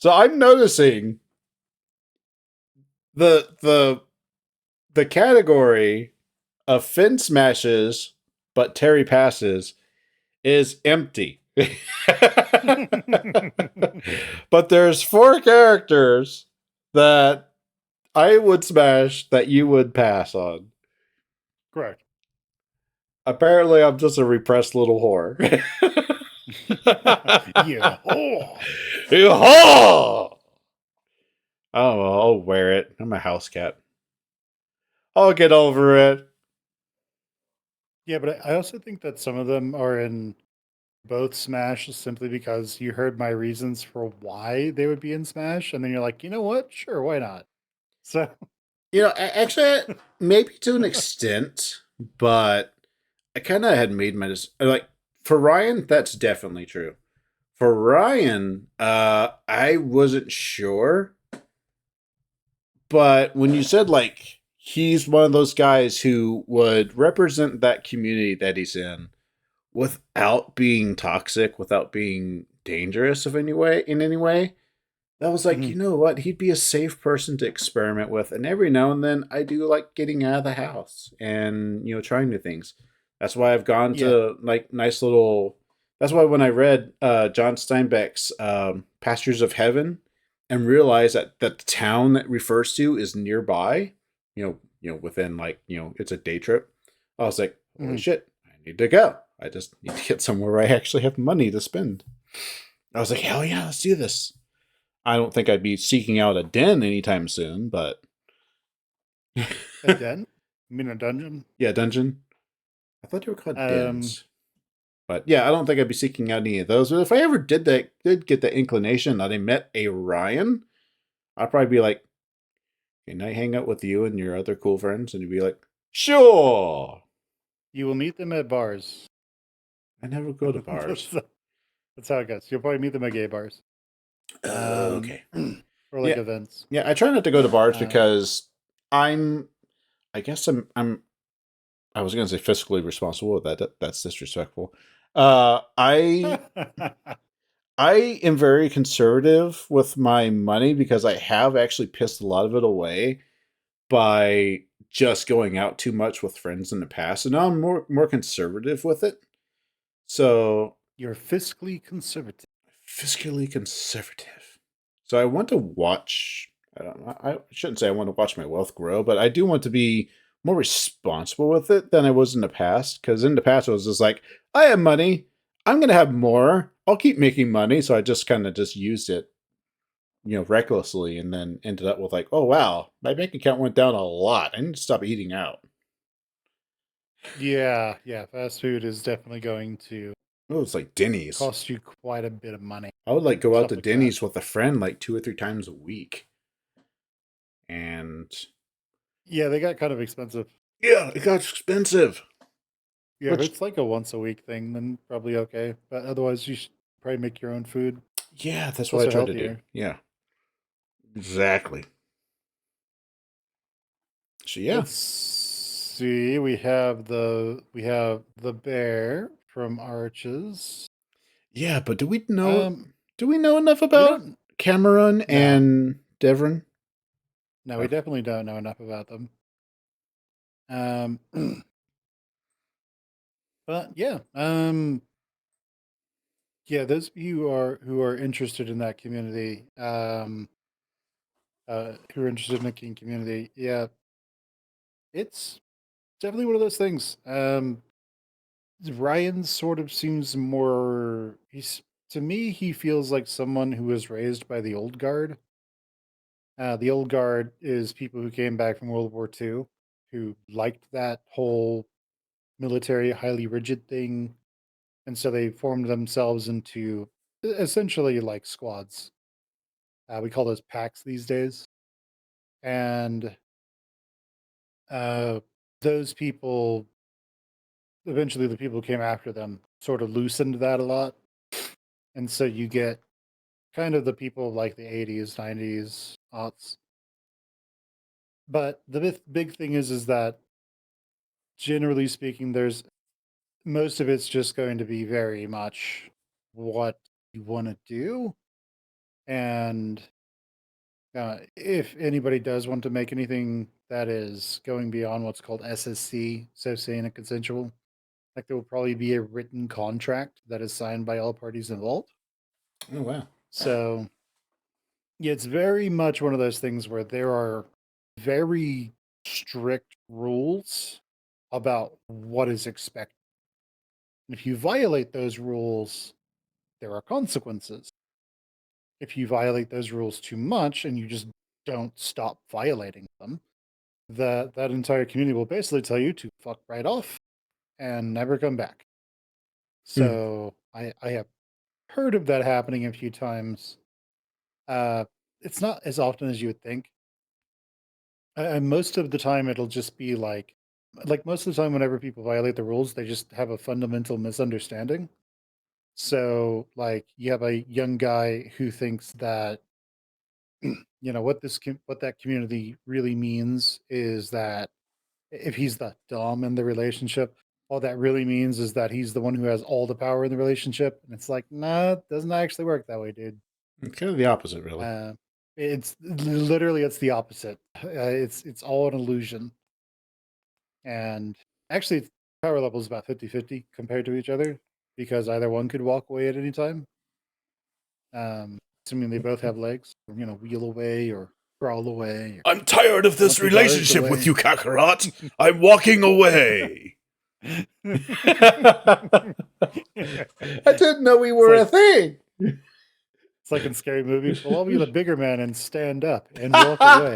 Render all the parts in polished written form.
So I'm noticing the the category of Finn smashes but Terry passes is empty. But there's four characters that I would smash that you would pass on. Correct. Apparently, I'm just a repressed little whore. Yeah. Oh. Yeehaw! Oh, I'll wear it. I'm a house cat. I'll get over it. Yeah, but I also think that some of them are in both Smash simply because you heard my reasons for why they would be in Smash, and then you're like, you know what? Sure, why not? So, Actually, maybe to an extent, but I kind of had made my like for Ryan. That's definitely true. For Ryan, I wasn't sure, but when you said like he's one of those guys who would represent that community that he's in without being toxic, without being dangerous of any way in any way, that was like, you mhm. know what? He'd be a safe person to experiment with. And every now and then I do like getting out of the house and, trying new things. That's why I've gone Yeah, to like nice little. That's why when I read John Steinbeck's Pastures of Heaven and realized that the town that refers to is nearby, within like, it's a day trip, I was like, holy mhm. shit, I need to go. I just need to get somewhere where I actually have money to spend. I was like, hell yeah, let's do this. I don't think I'd be seeking out a den anytime soon, but A den? I mean a dungeon? yeah, dungeon. I thought they were called Um, dens, but yeah, I don't think I'd be seeking out any of those. But if I ever did get the inclination that I met a Ryan, I'd probably be like, "Can I hang out with you and your other cool friends?" And you'd be like, "Sure." you will meet them at bars. I never go to that's, bars. that's how it goes. You'll probably meet them at gay bars. Okay. Or like Yeah, events. yeah. I try not to go to bars Um, because I'm. I guess I'm. I was going to say fiscally responsible. That's disrespectful. I I am very conservative with my money because I have actually pissed a lot of it away by just going out too much with friends in the past, and now I'm more conservative with it. So you're fiscally conservative. fiscally conservative. So I want to watch. I don't know. I shouldn't say I want to watch my wealth grow, but I do want to be more responsible with it than I was in the past. Because in the past, I was just like, I have money. I'm gonna have more. I'll keep making money. So I just kind of just used it, recklessly, and then ended up with like, oh wow, my bank account went down a lot. I need to stop eating out. Yeah, yeah. Fast food is definitely going to Oh, it's like Denny's. cost you quite a bit of money. I would like go out Stuff to like that. Denny's with a friend like 2 or 3 times a week, and Yeah, they got kind of expensive. yeah, it got expensive. Yeah, if Which it's like a once a week thing, then probably okay. But otherwise, you should probably make your own food. yeah, that's It's what I also tried to do. healthier. Yeah, exactly. So yeah, Let's see. We have the bear from Arches. yeah. But Um, do we know enough we about don't. Cameron No, and Devon? no, we Okay. definitely don't know enough about them. Um, but yeah. Yeah. Those of you who are interested in that community. Who are interested in the King community. Yeah, it's definitely one of those things. Ryan sort of seems more. He's to me, he feels like someone who was raised by the old guard. The old guard is people who came back from World War II, who liked that whole military, highly rigid thing, and so they formed themselves into essentially like squads. We call those packs these days, and uh, those people eventually the people who came after them sort of loosened that a lot. And so you get kind of the people of like the 80s, 90s, aughts. But the big thing is that generally speaking, there's most of it's just going to be very much what you want to do. And if anybody does want to make anything that is going beyond what's called SSC, so saying a consensual, like there will probably be a written contract that is signed by all parties involved. Oh wow. So yeah, it's very much one of those things where there are very strict rules about what is expected. And if you violate those rules, there are consequences. If you violate those rules too much and you just don't stop violating them, that entire community will basically tell you to fuck right off and never come back. Hmm. So I have heard of that happening a few times. Uh, it's not as often as you would think. And most of the time, it'll just be like most of the time, whenever people violate the rules, they just have a fundamental misunderstanding. So, like, you have a young guy who thinks that what that community really means is that if he's the dom in the relationship, all that really means is that he's the one who has all the power in the relationship. And it's like, nah, it doesn't actually work that way, dude. Kind of the opposite, really. Uh, it's literally it's the opposite. It's all an illusion. And actually, power level is about 50-50 compared to each other because either one could walk away at any time. Assuming they both have legs, or, wheel away or crawl away or I'm tired of this jump the guards relationship with away. you, Kakarot. I'm walking away. I didn't know we were a It's thing. it's like in Scary Movie. Well, I'll be the bigger man and stand up and walk away.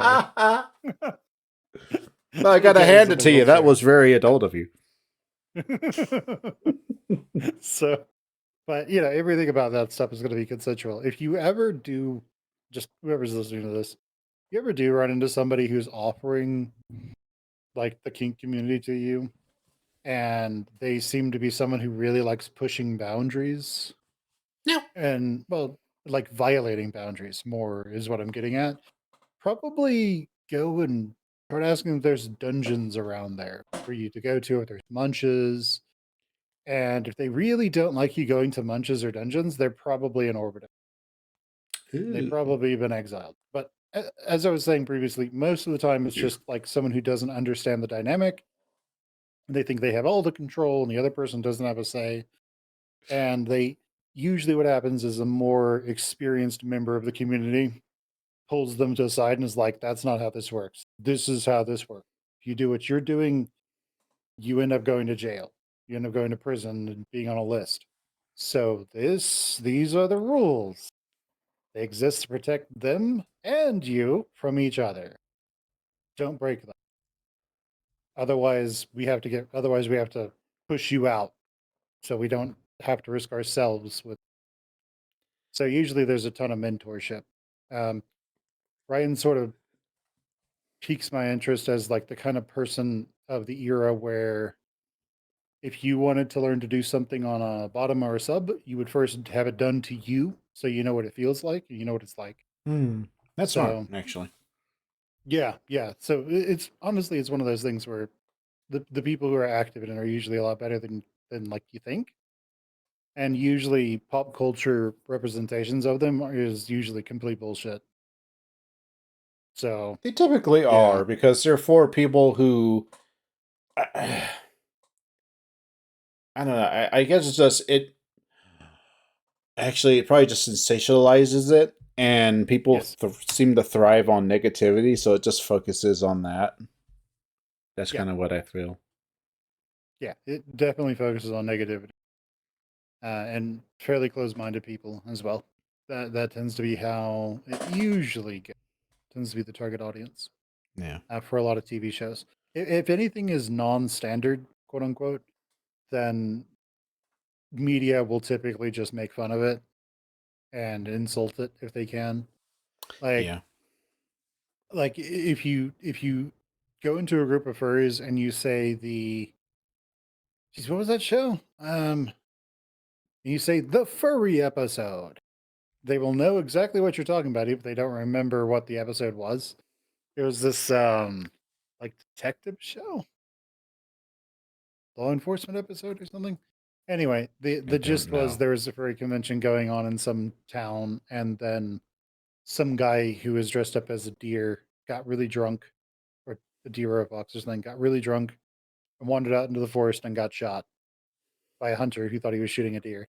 Well, I gotta Gary's hand in it the to you. That wheelchair. was very adult of you. So, but everything about that stuff is going to be consensual. If you ever do, just whoever's listening to this, you ever do run into somebody who's offering like the kink community to you, and they seem to be someone who really likes pushing boundaries No. and, well, like violating boundaries more is what I'm getting at. Probably go and start asking if there's dungeons around there for you to go to, if there's munches. And if they really don't like you going to munches or dungeons, they're probably in orbit. They've Ooh. probably been exiled. But as I was saying previously, most of the time it's Yeah. just like someone who doesn't understand the dynamic. They think they have all the control and the other person doesn't have a say. And they usually what happens is a more experienced member of the community pulls them to the side and is like, that's not how this works. This is how this works. If you do what you're doing, you end up going to jail. You end up going to prison and being on a list. So these are the rules. They exist to protect them and you from each other. Don't break them. Otherwise we have to push you out so we don't have to risk ourselves with. So usually there's a ton of mentorship. Um, Ryan sort of piques my interest as like the kind of person of the era where if you wanted to learn to do something on a bottom or a sub, you would first have it done to you so you know what it feels like, you know what it's like. Hmm. That's smart, So actually. yeah, yeah. So it's honestly it's one of those things where the people who are active in it are usually a lot better than like you think. And usually pop culture representations of them is usually complete bullshit. So They typically yeah. are because they're for people who. I don't know. I guess it's just it. Actually, it probably just sensationalizes it, and people Yes. seem to thrive on negativity, so it just focuses on that. That's Yeah. kind of what I feel. Yeah. It definitely focuses on negativity. And fairly close-minded people as well. That tends to be how it usually goes. Tends to be the target audience Yeah. for a lot of TV shows. If anything is non-standard, quote unquote, then media will typically just make fun of it and insult it if they can. Like Yeah. if you go into a group of furries and you say geez, what was that show? You say the furry episode. They will know exactly what you're talking about if they don't remember what the episode was. It was this like detective show, law enforcement episode or something. Anyway, the I the don't gist was know. there was a furry convention going on in some town, and then some guy who was dressed up as a deer got really drunk, or a deer or a fox or something, got really drunk and wandered out into the forest and got shot by a hunter who thought he was shooting a deer.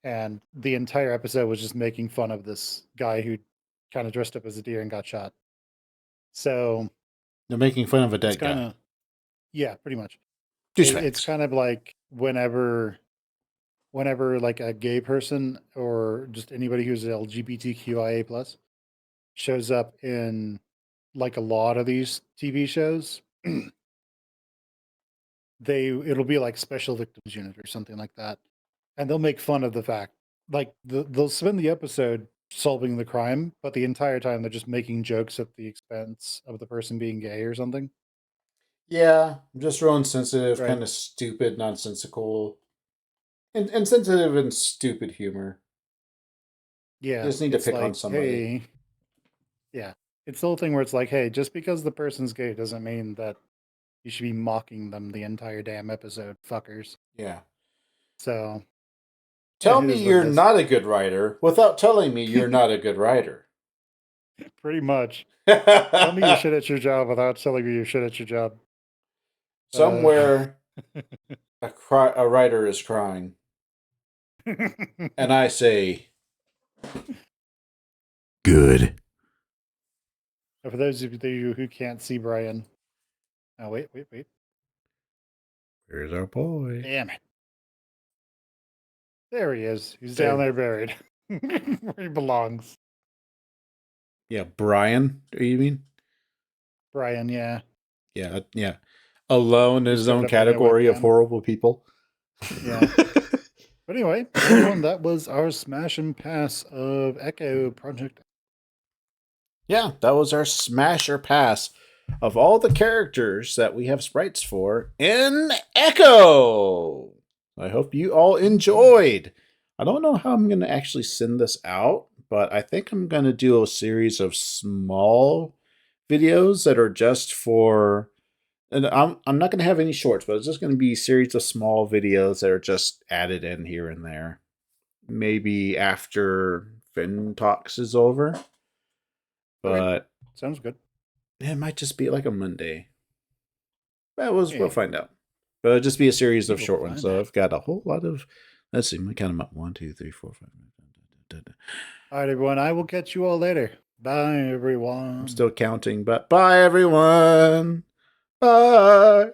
And the entire episode was just making fun of this guy who kind of dressed up as a deer and got shot. So They're making fun of a it's dead kind guy. of, yeah, pretty much. It's Douchebags. kind of like whenever like a gay person or just anybody who's LGBTQIA plus shows up in like a lot of these TV shows, it'll be like Special Victims Unit or something like that, and they'll make fun of the fact like they'll spend the episode solving the crime, but the entire time they're just making jokes at the expense of the person being gay or something. Yeah, just real insensitive, Right. kind of stupid, nonsensical, and insensitive and stupid humor. You Yeah, just need to it's pick on like, somebody. hey, yeah, it's the whole thing where it's like, hey, just because the person's gay doesn't mean that you should be mocking them the entire damn episode, fuckers. Yeah. So Tell it me is what it you're is. not a good writer without telling me you're not a good writer. Pretty much. Tell me you're shit at your job without telling me you're shit at your job. Uh, Somewhere a writer is crying, and I say, good. For those of you who can't see Brian, oh wait. Here's our boy. Damn it! There he is. He's There. down there buried where he belongs. Yeah, Brian, you mean? Brian, yeah. Yeah, yeah. Alone in He his stood own up in that category of webcam. horrible people. Yeah. But anyway, everyone, that was our smash and pass of Echo Project. Yeah, that was our smash or pass of all the characters that we have sprites for in Echo. I hope you all enjoyed. I don't know how I'm going to actually send this out, but I think I'm going to do a series of small videos that are just for, and I'm not going to have any shorts, but it's just going to be a series of small videos that are just added in here and there. Maybe after Fin Talks is over. But Okay. Sounds good. it might just be like a Monday. Well, we'll Yeah. find out. But it'll just be a series of We'll short ones. find So out. I've got a whole lot of. Let's see. Let me count them up. 1, 2, 3, 4, 5. All right, everyone. I will catch you all later. Bye, everyone. I'm still counting, but bye, everyone. Bye.